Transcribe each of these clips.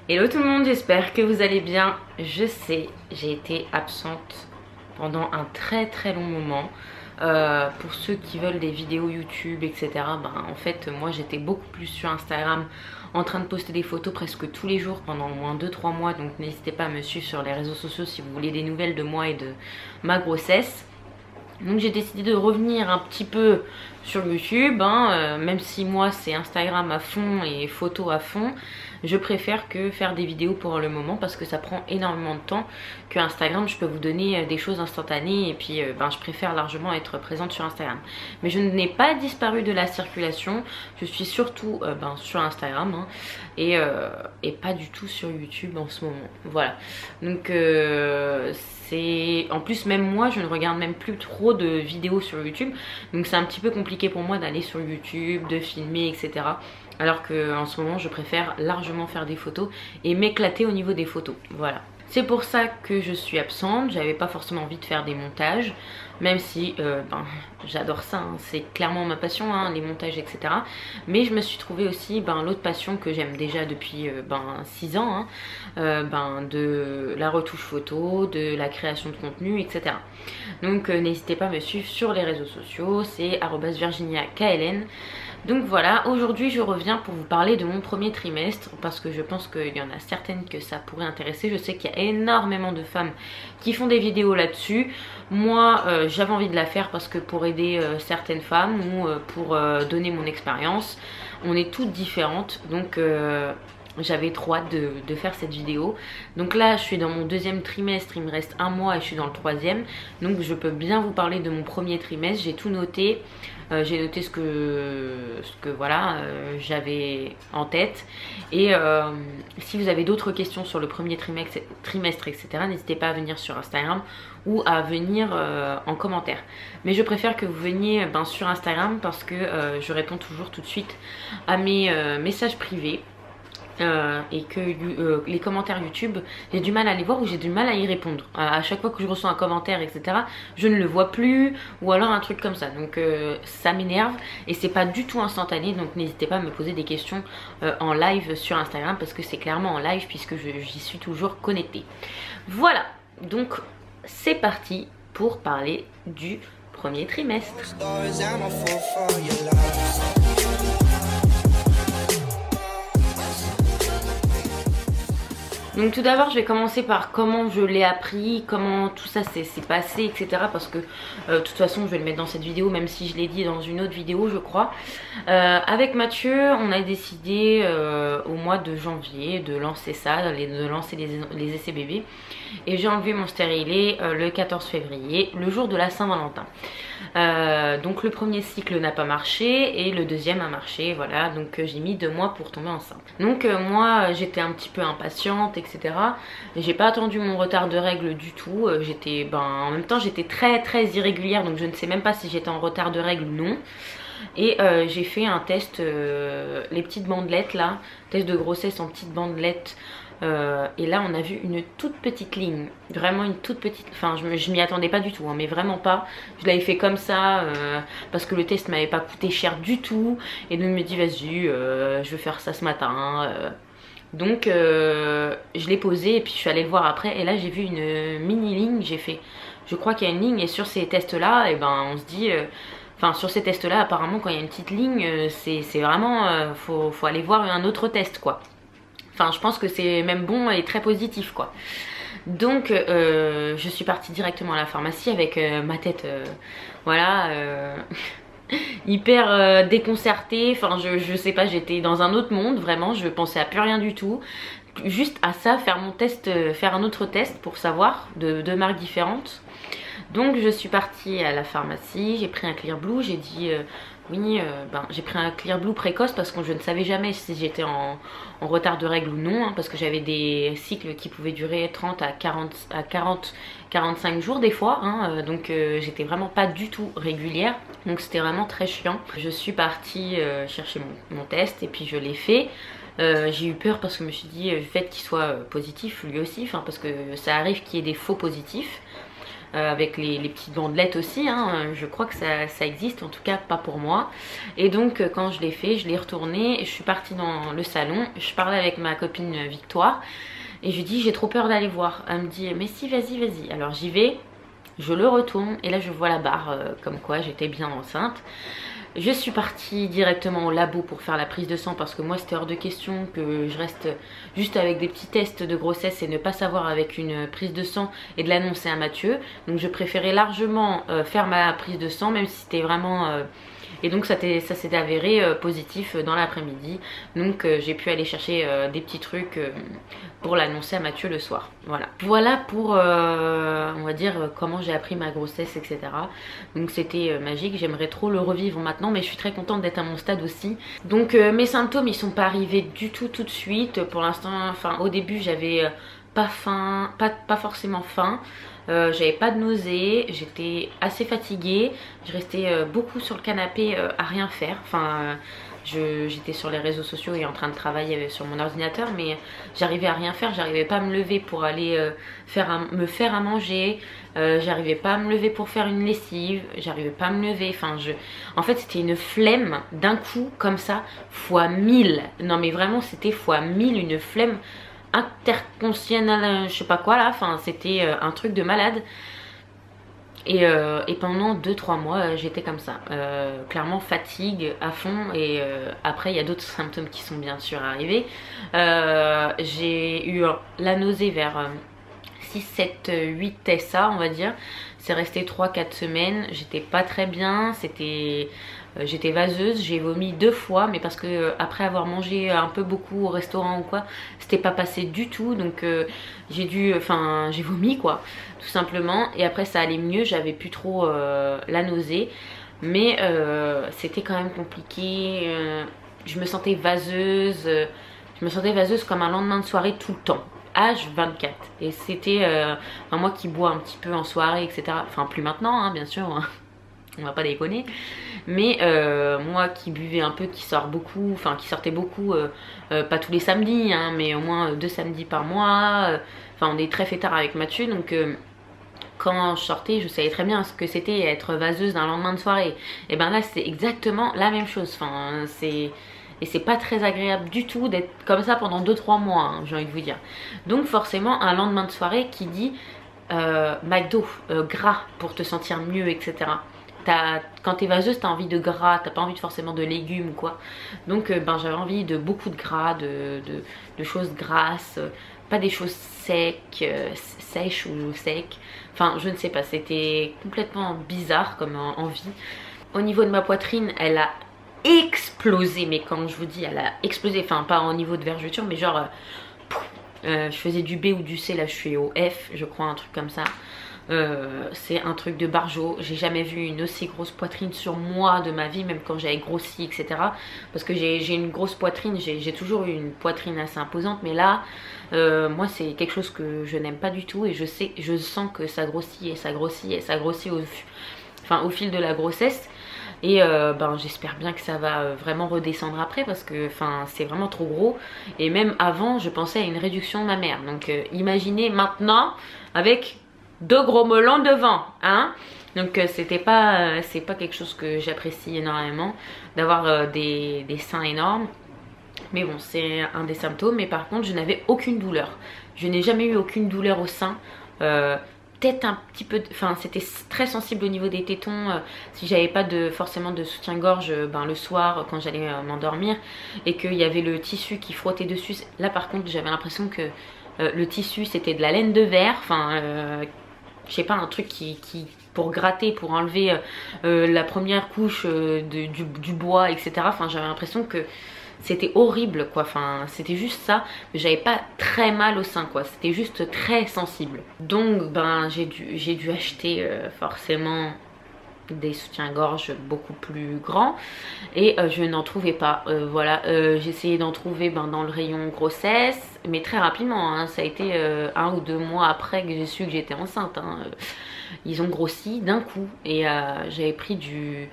Hello tout le monde, j'espère que vous allez bien. Je sais, j'ai été absente pendant un très long moment. Pour ceux qui veulent des vidéos YouTube, etc. En fait, moi j'étais beaucoup plus sur Instagram en train de poster des photos presque tous les jours pendant au moins 2-3 mois. Donc n'hésitez pas à me suivre sur les réseaux sociaux si vous voulez des nouvelles de moi et de ma grossesse. Donc j'ai décidé de revenir un petit peu sur YouTube, même si moi c'est Instagram à fond et photos à fond, je préfère que faire des vidéos pour le moment parce que ça prend énormément de temps. Que Instagram, je peux vous donner des choses instantanées et puis je préfère largement être présente sur Instagram. Mais je n'ai pas disparu de la circulation, je suis surtout sur Instagram et pas du tout sur YouTube en ce moment. Voilà, donc en plus même moi je ne regarde même plus trop de vidéos sur YouTube, donc c'est un petit peu compliqué pour moi d'aller sur YouTube, de filmer, etc. Alors que en ce moment je préfère largement faire des photos et m'éclater au niveau des photos. Voilà, c'est pour ça que je suis absente. J'avais pas forcément envie de faire des montages, même si j'adore ça, c'est clairement ma passion, les montages, etc. Mais je me suis trouvé aussi l'autre passion que j'aime déjà depuis 6 ans, de la retouche photo, de la création de contenu, etc. Donc n'hésitez pas à me suivre sur les réseaux sociaux, c'est @virginiakln. Donc voilà, aujourd'hui je reviens pour vous parler de mon premier trimestre parce que je pense qu'il y en a certaines que ça pourrait intéresser. Je sais qu'il y a énormément de femmes qui font des vidéos là-dessus. Moi j'avais envie de la faire parce que pour aider certaines femmes ou pour donner mon expérience. On est toutes différentes, donc j'avais trop hâte de faire cette vidéo. Donc là je suis dans mon deuxième trimestre, il me reste un mois et je suis dans le troisième. Donc je peux bien vous parler de mon premier trimestre, j'ai tout noté. J'ai noté ce que voilà, j'avais en tête. Et si vous avez d'autres questions sur le premier trimestre, etc. n'hésitez pas à venir sur Instagram ou à venir en commentaire. Mais je préfère que vous veniez sur Instagram parce que je réponds toujours tout de suite à mes messages privés. Et que les commentaires YouTube, j'ai du mal à les voir ou j'ai du mal à y répondre. À chaque fois que je reçois un commentaire, etc., je ne le vois plus ou alors un truc comme ça. Donc ça m'énerve et c'est pas du tout instantané. Donc n'hésitez pas à me poser des questions en live sur Instagram parce que c'est clairement en live puisque j'y suis toujours connectée. Voilà, donc c'est parti pour parler du premier trimestre. Donc tout d'abord je vais commencer par comment je l'ai appris, comment tout ça s'est passé, etc. Parce que de toute façon je vais le mettre dans cette vidéo, même si je l'ai dit dans une autre vidéo je crois. Avec Mathieu on a décidé au mois de janvier de lancer ça, de lancer les essais bébés. Et j'ai enlevé mon stérilet le 14 février, le jour de la Saint-Valentin. Donc le premier cycle n'a pas marché et le deuxième a marché, voilà, donc j'ai mis 2 mois pour tomber enceinte. Donc moi j'étais un petit peu impatiente, etc. J'ai pas attendu mon retard de règles du tout. En même temps j'étais très irrégulière, donc je ne sais même pas si j'étais en retard de règles ou non. Et j'ai fait un test, les petites bandelettes là, test de grossesse en petites bandelettes. Et là on a vu une toute petite ligne, vraiment une toute petite, enfin je m'y attendais pas du tout, mais vraiment pas. Je l'avais fait comme ça parce que le test m'avait pas coûté cher du tout. Et donc je me dis vas-y, je vais faire ça ce matin. Donc je l'ai posé et puis je suis allée le voir après. Et là j'ai vu une mini ligne, j'ai fait, je crois qu'il y a une ligne. Et sur ces tests là, et on se dit... Enfin sur ces tests là apparemment quand il y a une petite ligne c'est vraiment faut aller voir un autre test quoi. Enfin je pense que c'est même bon et très positif quoi. Donc je suis partie directement à la pharmacie avec ma tête voilà hyper déconcertée. Enfin je sais pas, j'étais dans un autre monde vraiment, je pensais à plus rien du tout. Juste à ça, faire mon test, faire un autre test pour savoir de 2 marques différentes. Donc je suis partie à la pharmacie, j'ai pris un Clearblue, j'ai dit oui, j'ai pris un Clearblue précoce parce que je ne savais jamais si j'étais en retard de règles ou non, parce que j'avais des cycles qui pouvaient durer 30 à 45 jours des fois, donc j'étais vraiment pas du tout régulière, donc c'était vraiment très chiant. Je suis partie chercher mon test et puis je l'ai fait. J'ai eu peur parce que je me suis dit, le fait qu'il soit positif lui aussi, parce que ça arrive qu'il y ait des faux positifs. avec les petites bandelettes aussi, hein. Je crois que ça existe, en tout cas pas pour moi. Et donc quand je l'ai fait, je l'ai retourné, je suis partie dans le salon, je parlais avec ma copine Victoire et je lui dis j'ai trop peur d'aller voir. Elle me dit mais si, vas-y vas-y. Alors j'y vais, je le retourne et là je vois la barre comme quoi j'étais bien enceinte. Je suis partie directement au labo pour faire la prise de sang parce que moi c'était hors de question que je reste juste avec des petits tests de grossesse et ne pas savoir avec une prise de sang et de l'annoncer à Mathieu. Donc je préférais largement faire ma prise de sang même si c'était vraiment... Et donc ça s'est avéré positif dans l'après-midi. Donc j'ai pu aller chercher des petits trucs pour l'annoncer à Mathieu le soir. Voilà pour on va dire comment j'ai appris ma grossesse, etc. Donc c'était magique, j'aimerais trop le revivre maintenant, mais je suis très contente d'être à mon stade aussi. Donc mes symptômes ils sont pas arrivés du tout de suite. Pour l'instant, enfin au début j'avais pas faim, pas forcément faim. J'avais pas de nausées, j'étais assez fatiguée, je restais beaucoup sur le canapé à rien faire. Enfin, j'étais sur les réseaux sociaux et en train de travailler sur mon ordinateur, mais j'arrivais à rien faire, j'arrivais pas à me lever pour aller me faire à manger, j'arrivais pas à me lever pour faire une lessive, j'arrivais pas à me lever. Enfin, en fait c'était une flemme d'un coup comme ça, fois 1000. Non mais vraiment c'était fois 1000, une flemme interconsciente, je sais pas quoi là, enfin c'était un truc de malade. Et pendant 2-3 mois j'étais comme ça, clairement fatigue à fond. Et après il y a d'autres symptômes qui sont bien sûr arrivés. J'ai eu la nausée vers 6, 7, 8 SA on va dire. C'est resté 3-4 semaines, j'étais pas très bien, j'étais vaseuse, j'ai vomi 2 fois, mais parce que après avoir mangé un peu beaucoup au restaurant ou quoi, c'était pas passé du tout. Donc j'ai vomi quoi, tout simplement. Et après ça allait mieux, j'avais plus trop la nausée, mais c'était quand même compliqué. Je me sentais vaseuse, comme un lendemain de soirée tout le temps. H24. Et c'était moi qui bois un petit peu en soirée, etc. Enfin plus maintenant hein, bien sûr, hein. On va pas déconner, mais moi qui buvais un peu, qui sortais beaucoup, pas tous les samedis hein, mais au moins 2 samedis par mois. Enfin on est très fêtard avec Mathieu, donc quand je sortais je savais très bien ce que c'était être vaseuse d'un lendemain de soirée. Et ben là c'est exactement la même chose. Enfin et c'est pas très agréable du tout d'être comme ça pendant 2-3 mois hein, j'ai envie de vous dire. Donc forcément un lendemain de soirée qui dit McDo, gras pour te sentir mieux, etc. Quand t'es vaseuse t'as envie de gras, t'as pas envie forcément de légumes ou quoi. Donc j'avais envie de beaucoup de gras, de choses grasses, pas des choses sèches ou secs. Enfin je ne sais pas, c'était complètement bizarre comme envie. Au niveau de ma poitrine elle a explosé, mais quand je vous dis elle a explosé, enfin pas au niveau de vergeture mais genre je faisais du B ou du C, là je suis au F je crois, un truc comme ça. C'est un truc de barjo. J'ai jamais vu une aussi grosse poitrine sur moi de ma vie, même quand j'avais grossi, etc. Parce que j'ai une grosse poitrine, j'ai toujours eu une poitrine assez imposante, mais là moi c'est quelque chose que je n'aime pas du tout. Et je sens que ça grossit et ça grossit et ça grossit au fil de la grossesse. Et j'espère bien que ça va vraiment redescendre après, parce que c'est vraiment trop gros. Et même avant je pensais à une réduction de ma mère. Donc imaginez maintenant avec 2 gros melons devant hein. Donc c'est pas quelque chose que j'apprécie énormément, d'avoir des seins énormes. Mais bon c'est un des symptômes. Mais par contre je n'avais aucune douleur. Je n'ai jamais eu aucune douleur au sein. Peut-être un petit peu, c'était très sensible au niveau des tétons, si j'avais pas forcément de soutien-gorge le soir quand j'allais m'endormir, et qu'il y avait le tissu qui frottait dessus. Là par contre j'avais l'impression que le tissu c'était de la laine de verre, je sais pas, un truc qui pour gratter, pour enlever la première couche du bois, etc. J'avais l'impression que c'était horrible quoi, c'était juste ça, mais j'avais pas très mal au sein quoi, c'était juste très sensible. Donc j'ai dû acheter forcément des soutiens-gorge beaucoup plus grands, et je n'en trouvais pas. J'ai essayé d'en trouver dans le rayon grossesse, mais très rapidement hein. Ça a été 1 ou 2 mois après que j'ai su que j'étais enceinte hein. Ils ont grossi d'un coup, et j'avais pris du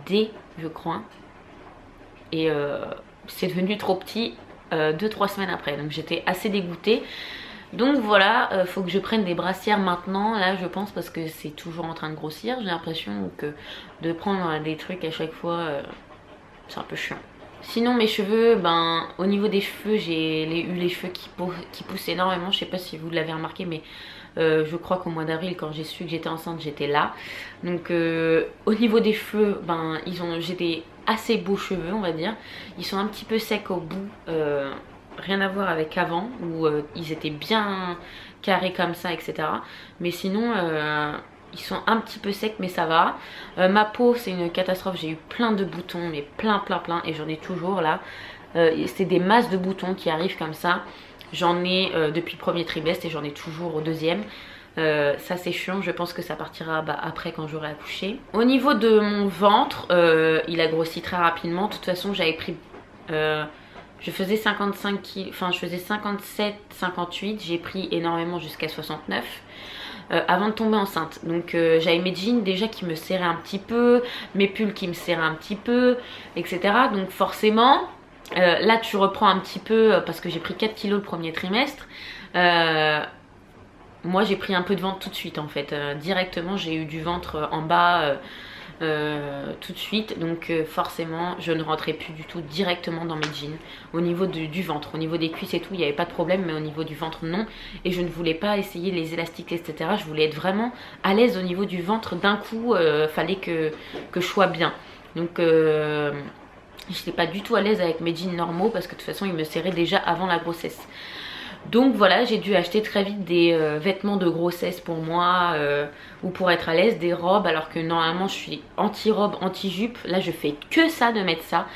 D je crois, et c'est devenu trop petit 2-3 semaines après. Donc j'étais assez dégoûtée. Donc voilà, faut que je prenne des brassières maintenant, là je pense, parce que c'est toujours en train de grossir. J'ai l'impression que de prendre des trucs à chaque fois, c'est un peu chiant. Sinon mes cheveux, ben au niveau des cheveux, j'ai eu les cheveux qui poussent énormément. Je sais pas si vous l'avez remarqué, mais je crois qu'au mois d'avril, quand j'ai su que j'étais enceinte, j'étais là. Donc au niveau des cheveux, ben j'ai des assez beaux cheveux, on va dire. Ils sont un petit peu secs au bout, rien à voir avec avant où ils étaient bien carrés comme ça, etc. Mais sinon ils sont un petit peu secs, mais ça va. Ma peau, c'est une catastrophe. J'ai eu plein de boutons, mais plein, et j'en ai toujours là. C'est des masses de boutons qui arrivent comme ça. J'en ai depuis le premier trimestre et j'en ai toujours au deuxième. Ça c'est chiant, je pense que ça partira après quand j'aurai accouché. Au niveau de mon ventre, il a grossi très rapidement. De toute façon, j'avais pris... je faisais 55 kg, enfin je faisais 57, 58. J'ai pris énormément jusqu'à 69. Avant de tomber enceinte. Donc j'avais mes jeans déjà qui me serraient un petit peu, mes pulls qui me serraient un petit peu, etc. Donc forcément, là tu reprends un petit peu parce que j'ai pris 4 kilos le premier trimestre. Moi j'ai pris un peu de ventre tout de suite en fait. Directement j'ai eu du ventre en bas tout de suite. Donc forcément je ne rentrais plus du tout directement dans mes jeans. Au niveau du ventre, au niveau des cuisses et tout, il n'y avait pas de problème, mais au niveau du ventre non. Et je ne voulais pas essayer les élastiques, etc. Je voulais être vraiment à l'aise au niveau du ventre. D'un coup fallait que je sois bien. Donc je n'étais pas du tout à l'aise avec mes jeans normaux parce que de toute façon ils me serraient déjà avant la grossesse. Donc voilà, j'ai dû acheter très vite des vêtements de grossesse pour moi ou pour être à l'aise, des robes, alors que normalement je suis anti-robe, anti-jupe. Là je fais que ça, de mettre ça.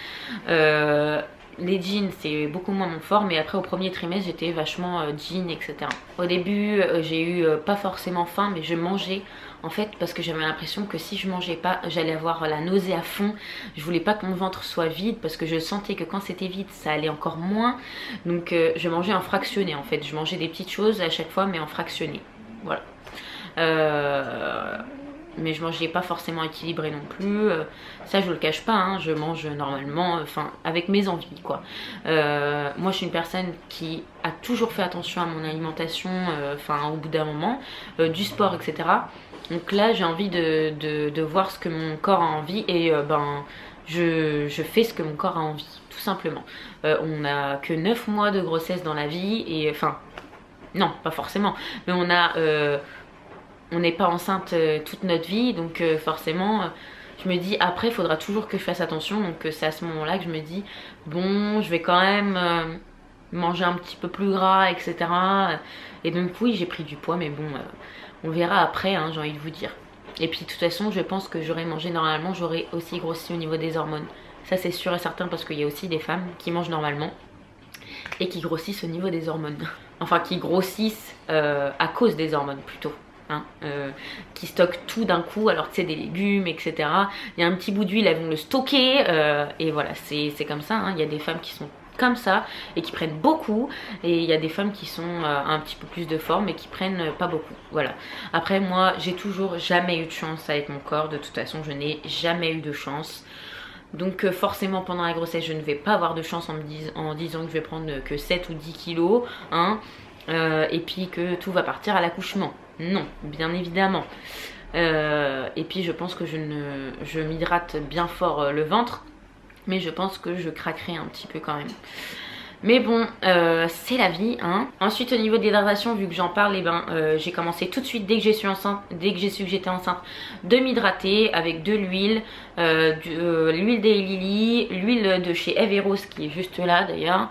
Les jeans c'est beaucoup moins mon fort, mais après au premier trimestre j'étais vachement jean, etc. Au début j'ai eu pas forcément faim, mais je mangeais en fait parce que j'avais l'impression que si je mangeais pas j'allais avoir la nausée à fond. Je voulais pas que mon ventre soit vide parce que je sentais que quand c'était vide ça allait encore moins. Donc je mangeais en fractionné en fait. Je mangeais des petites choses à chaque fois mais en fractionné. Voilà. Mais je mangeais pas forcément équilibré non plus. Ça je le cache pas, hein, je mange normalement, enfin avec mes envies quoi. Moi je suis une personne qui a toujours fait attention à mon alimentation, enfin au bout d'un moment, du sport, etc. Donc là j'ai envie de voir ce que mon corps a envie et je fais ce que mon corps a envie, tout simplement. On n'a que 9 mois de grossesse dans la vie et enfin, non pas forcément, mais on n'est pas enceinte toute notre vie, donc forcément je me dis après il faudra toujours que je fasse attention. Donc c'est à ce moment là que je me dis bon je vais quand même manger un petit peu plus gras, etc. Et donc oui j'ai pris du poids, mais bon on verra après, hein, j'ai envie de vous dire. Et puis de toute façon je pense que j'aurais mangé normalement, j'aurais aussi grossi au niveau des hormones. Ça c'est sûr et certain parce qu'il y a aussi des femmes qui mangent normalement et qui grossissent au niveau des hormones. Enfin qui grossissent à cause des hormones plutôt. Hein, qui stockent tout d'un coup, alors tu sais des légumes, etc. Il y a un petit bout d'huile, elles vont le stocker et voilà, c'est comme ça, hein. Il y a des femmes qui sont comme ça et qui prennent beaucoup, et il y a des femmes qui sont un petit peu plus de forme et qui prennent pas beaucoup. Voilà. Après moi j'ai toujours jamais eu de chance avec mon corps, de toute façon je n'ai jamais eu de chance. Donc forcément pendant la grossesse je ne vais pas avoir de chance en disant que je vais prendre que 7 ou 10 kilos, hein, et puis que tout va partir à l'accouchement. Non, bien évidemment. Et puis je pense que je m'hydrate bien fort le ventre, mais je pense que je craquerai un petit peu quand même. Mais bon, c'est la vie, hein. Ensuite au niveau de l'hydratation, vu que j'en parle, j'ai commencé tout de suite dès que j'ai su que j'étais enceinte de m'hydrater avec de l'huile, l'huile des Lily, l'huile de chez Eve Rose qui est juste là d'ailleurs.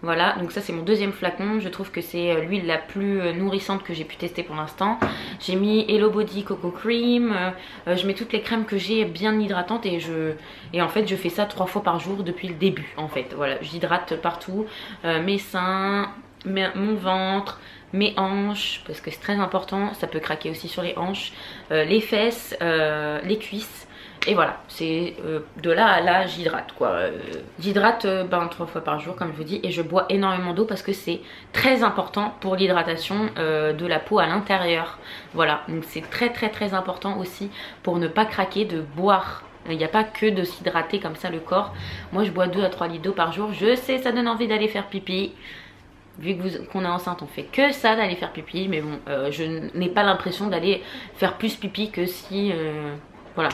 Voilà, donc ça c'est mon deuxième flacon. Je trouve que c'est l'huile la plus nourrissante que j'ai pu tester pour l'instant. J'ai mis Hello Body Coco Cream, je mets toutes les crèmes que j'ai bien hydratantes et en fait je fais ça 3 fois par jour depuis le début en fait. Voilà, j'hydrate partout, mes seins, mon ventre, mes hanches, parce que c'est très important, ça peut craquer aussi sur les hanches, les fesses, les cuisses. Et voilà, c'est de là à là j'hydrate quoi. J'hydrate 3 fois par jour comme je vous dis, et je bois énormément d'eau parce que c'est très important pour l'hydratation de la peau à l'intérieur. Voilà, donc c'est très important aussi pour ne pas craquer de boire. Il n'y a pas que de s'hydrater comme ça le corps. Moi je bois 2 à 3 litres d'eau par jour. Je sais ça donne envie d'aller faire pipi, vu que qu'on est enceinte, on fait que ça, d'aller faire pipi. Mais bon, je n'ai pas l'impression d'aller faire plus pipi que si... voilà.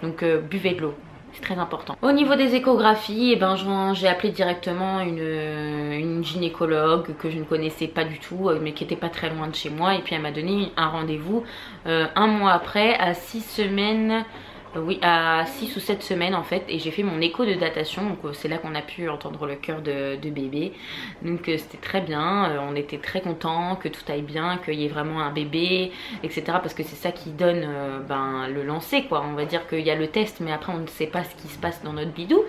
Donc buvez de l'eau. C'est très important. Au niveau des échographies, eh ben, j'ai appelé directement une gynécologue que je ne connaissais pas du tout, mais qui était pas très loin de chez moi. Et puis elle m'a donné un rendez-vous un mois après, à 6 semaines... oui, à 6 ou 7 semaines en fait, et j'ai fait mon écho de datation, donc c'est là qu'on a pu entendre le cœur de bébé. Donc c'était très bien, on était très contents que tout aille bien, qu'il y ait vraiment un bébé, etc. Parce que c'est ça qui donne le lancer quoi. On va dire qu'il y a le test, mais après on ne sait pas ce qui se passe dans notre bidou.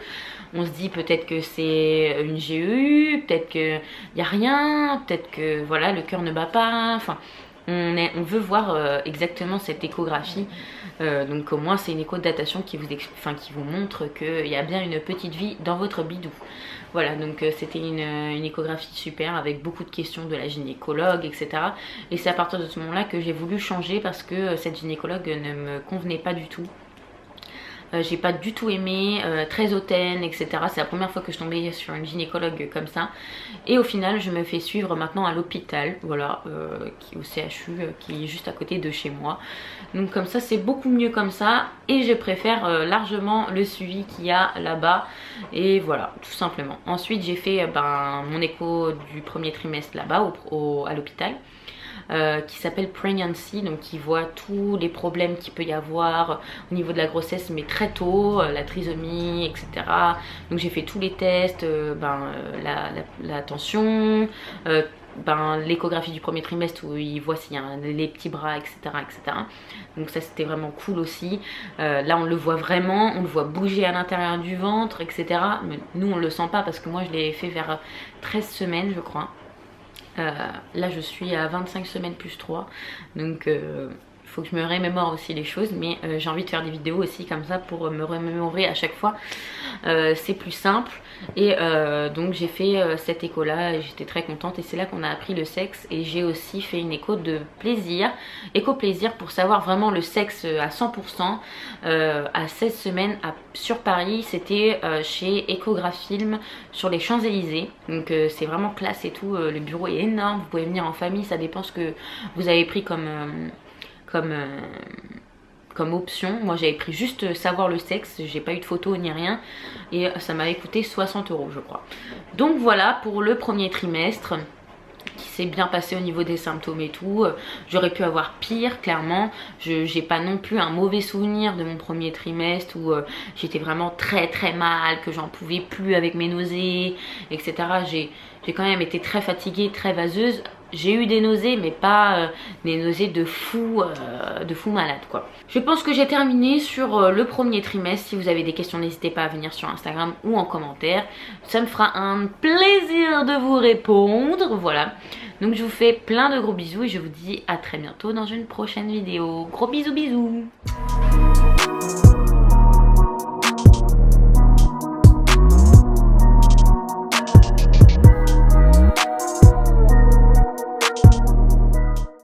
On se dit peut-être que c'est une GEU, peut-être qu'il n'y a rien, peut-être que voilà, le cœur ne bat pas, enfin... On veut voir exactement cette échographie, donc au moins c'est une écho de datation qui vous montre qu'il y a bien une petite vie dans votre bidou. Voilà, donc c'était une échographie super avec beaucoup de questions de la gynécologue, etc. Et c'est à partir de ce moment-là que j'ai voulu changer parce que cette gynécologue ne me convenait pas du tout. J'ai pas du tout aimé, très hautaine, etc. C'est la première fois que je tombais sur une gynécologue comme ça. Et au final, je me fais suivre maintenant à l'hôpital, voilà, au CHU, qui est juste à côté de chez moi. Donc comme ça, c'est beaucoup mieux comme ça. Et je préfère largement le suivi qu'il y a là-bas. Et voilà, tout simplement. Ensuite, j'ai fait mon écho du premier trimestre là-bas, à l'hôpital. Qui s'appelle Pregnancy, donc qui voit tous les problèmes qu'il peut y avoir au niveau de la grossesse, mais très tôt, la trisomie, etc. Donc j'ai fait tous les tests, la tension, l'échographie du premier trimestre où il voit s'il y a les petits bras, etc., etc. Donc ça c'était vraiment cool aussi. Là on le voit vraiment, on le voit bouger à l'intérieur du ventre, etc. Mais nous on le sent pas parce que moi je l'ai fait vers 13 semaines je crois. Là je suis à 25 semaines plus 3, donc il faut que je me remémore aussi les choses, mais j'ai envie de faire des vidéos aussi comme ça pour me remémorer à chaque fois. C'est plus simple. Et donc j'ai fait cette écho là et j'étais très contente, et c'est là qu'on a appris le sexe. Et j'ai aussi fait une écho de plaisir, écho plaisir, pour savoir vraiment le sexe à 100%, à 16 semaines sur Paris. C'était chez Échographilm sur les Champs-Élysées, donc c'est vraiment classe et tout. Le bureau est énorme, vous pouvez venir en famille, ça dépend ce que vous avez pris comme option. Moi j'avais pris juste savoir le sexe, j'ai pas eu de photo ni rien, et ça m'avait coûté 60 € je crois. Donc voilà pour le premier trimestre qui s'est bien passé au niveau des symptômes et tout. J'aurais pu avoir pire, clairement. J'ai pas non plus un mauvais souvenir de mon premier trimestre où j'étais vraiment très très mal, que j'en pouvais plus avec mes nausées, etc. J'ai quand même été très fatiguée, très vaseuse. J'ai eu des nausées, mais pas des nausées de fou malade quoi. Je pense que j'ai terminé sur le premier trimestre. Si vous avez des questions, n'hésitez pas à venir sur Instagram ou en commentaire. Ça me fera un plaisir de vous répondre. Voilà. Donc je vous fais plein de gros bisous et je vous dis à très bientôt dans une prochaine vidéo. Gros bisous bisous.